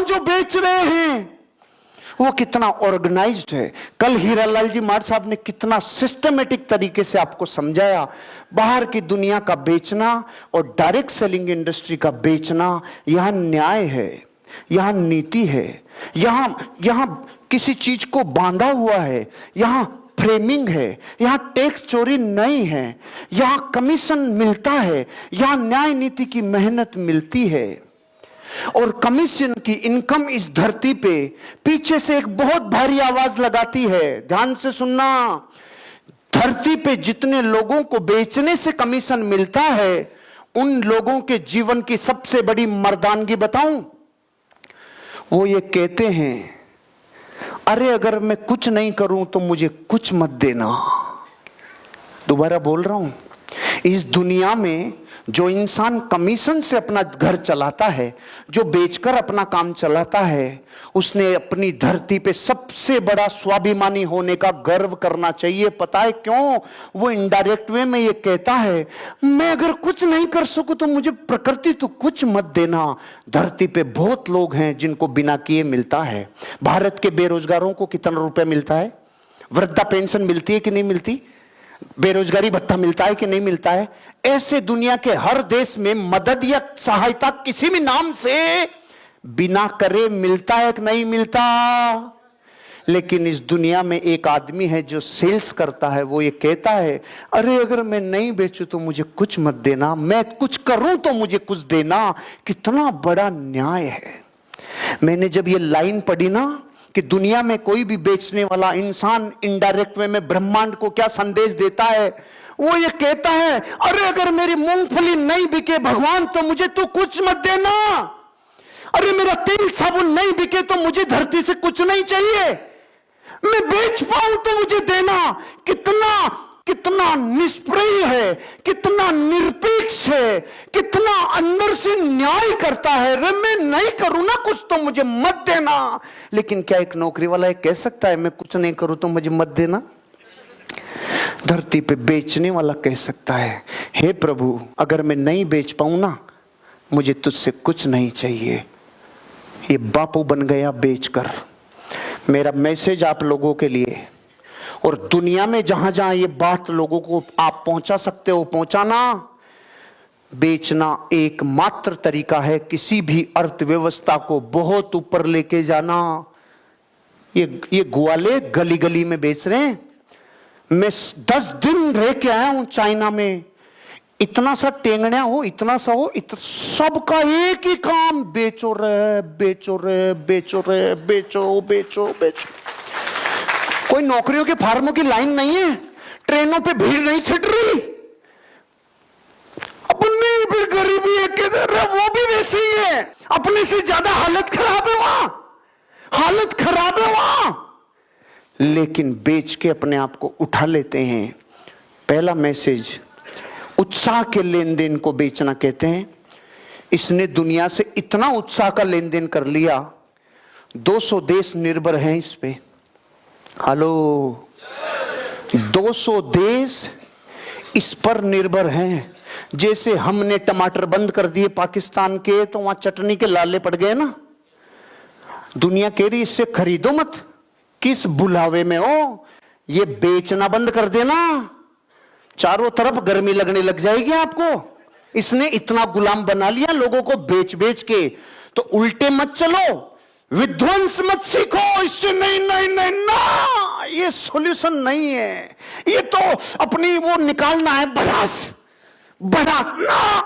हम जो बेच रहे हैं वो कितना ऑर्गेनाइज्ड है। कल हीरालाल जी मार साहब ने कितना सिस्टमेटिक तरीके से आपको समझाया। बाहर की दुनिया का बेचना और डायरेक्ट सेलिंग इंडस्ट्री का बेचना, यहां न्याय है, यहां नीति है, यहां किसी चीज को बांधा हुआ है, यहां फ्रेमिंग है, यहां टैक्स चोरी नहीं है, यहां कमीशन मिलता है, यहां न्याय नीति की मेहनत मिलती है। और कमीशन की इनकम इस धरती पे पीछे से एक बहुत भारी आवाज लगाती है, ध्यान से सुनना। धरती पे जितने लोगों को बेचने से कमीशन मिलता है, उन लोगों के जीवन की सबसे बड़ी मर्दानगी बताऊं, वो ये कहते हैं, अरे अगर मैं कुछ नहीं करूं तो मुझे कुछ मत देना। दोबारा बोल रहा हूं, इस दुनिया में जो इंसान कमीशन से अपना घर चलाता है, जो बेचकर अपना काम चलाता है, उसने अपनी धरती पे सबसे बड़ा स्वाभिमानी होने का गर्व करना चाहिए। पता है क्यों? वो इनडायरेक्ट वे में ये कहता है, मैं अगर कुछ नहीं कर सकूं तो मुझे प्रकृति तो कुछ मत देना। धरती पे बहुत लोग हैं जिनको बिना किए मिलता है। भारत के बेरोजगारों को कितना रुपया मिलता है? वृद्धा पेंशन मिलती है कि नहीं मिलती? बेरोजगारी भत्ता मिलता है कि नहीं मिलता है? ऐसे दुनिया के हर देश में मदद या सहायता किसी भी नाम से बिना करे मिलता है कि नहीं मिलता? लेकिन इस दुनिया में एक आदमी है जो सेल्स करता है, वो ये कहता है, अरे अगर मैं नहीं बेचूं तो मुझे कुछ मत देना, मैं कुछ करूं तो मुझे कुछ देना। कितना बड़ा न्याय है। मैंने जब ये लाइन पढ़ी ना कि दुनिया में कोई भी बेचने वाला इंसान इनडायरेक्ट वे में ब्रह्मांड को क्या संदेश देता है, वो ये कहता है, अरे अगर मेरी मूंगफली नहीं बिके भगवान तो मुझे तू कुछ मत देना। अरे मेरा तेल साबुन नहीं बिके तो मुझे धरती से कुछ नहीं चाहिए, मैं बेच पाऊं तो मुझे देना। कितना कितना निष्प्रिय है, कितना निरपेक्ष है, कितना अंदर से न्याय करता है। रे मैं नहीं करूं ना कुछ तो मुझे मत देना। लेकिन क्या एक नौकरी वाला ये कह सकता है मैं कुछ नहीं करूं तो मुझे मत देना? धरती पे बेचने वाला कह सकता है, हे प्रभु अगर मैं नहीं बेच पाऊं ना, मुझे तुझसे कुछ नहीं चाहिए। ये बापू बन गया बेचकर। मेरा मैसेज आप लोगों के लिए, और दुनिया में जहां जहां ये बात लोगों को आप पहुंचा सकते हो पहुंचाना। बेचना एकमात्र तरीका है किसी भी अर्थव्यवस्था को बहुत ऊपर लेके जाना। ये ग्वाले गली गली में बेच रहे हैं। मैं 10 दिन रह के आया हूं चाइना में। इतना सा टेंगड़िया हो, इतना सा हो, सबका एक ही काम, बेचो रे बेचो रे बेचो रे बेचो बेचो बेचो। कोई नौकरियों के फार्मों की लाइन नहीं है, ट्रेनों पे भीड़ नहीं छिट रही। अपने भी गरीबी एक वो भी वैसे ही है, अपने से ज्यादा हालत खराब है वहां, हालत खराब है वहां। लेकिन बेच के अपने आप को उठा लेते हैं। पहला मैसेज, उत्साह के लेन देन को बेचना कहते हैं। इसने दुनिया से इतना उत्साह का लेन देन कर लिया, 200 देश निर्भर हैं इस पे। हेलो, 200 देश इस पर निर्भर हैं। जैसे हमने टमाटर बंद कर दिए पाकिस्तान के, तो वहां चटनी के लाले पड़ गए ना। दुनिया कह रही इससे खरीदो मत। किस बुलावे में हो? ये बेचना बंद कर देना, चारों तरफ गर्मी लगने लग जाएगी आपको। इसने इतना गुलाम बना लिया लोगों को बेच बेच के। तो उल्टे मत चलो, विध्वंस मत सीखो, इससे नहीं नहीं नहीं ना, ये सॉल्यूशन नहीं है। ये तो अपनी वो निकालना है भड़ास भड़ास ना।